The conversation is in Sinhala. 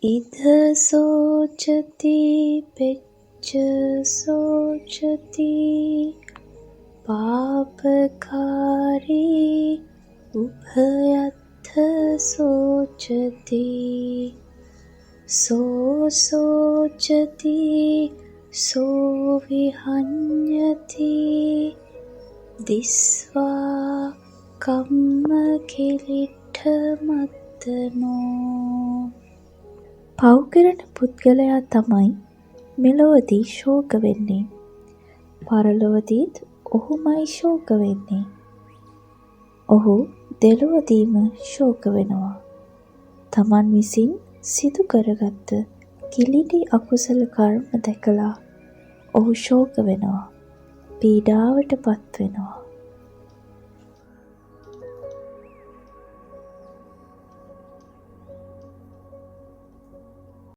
ඉද සෝචති පෙච්ච සෝචති පාපකාරී උභයත්ථ සෝචති සෝචති සෝවිහඤ්ඤති දිස්වා කම්ම කිලිට්ඨ මත්තනෝ. පව් කරන පුද්ගලයා තමයි මෙලොවදී ශෝක වෙන්නේ. පරලොවදීත් ඔහුමයි ශෝක වෙන්නේ. ඔහු දෙලොවදීම ශෝක වෙනවා. තමන් විසින් සිදු කරගත්ත කිලිටි අකුසල කර්ම දැකලා ඔහු ශෝක වෙනවා. පීඩාවට පත් වෙනවා.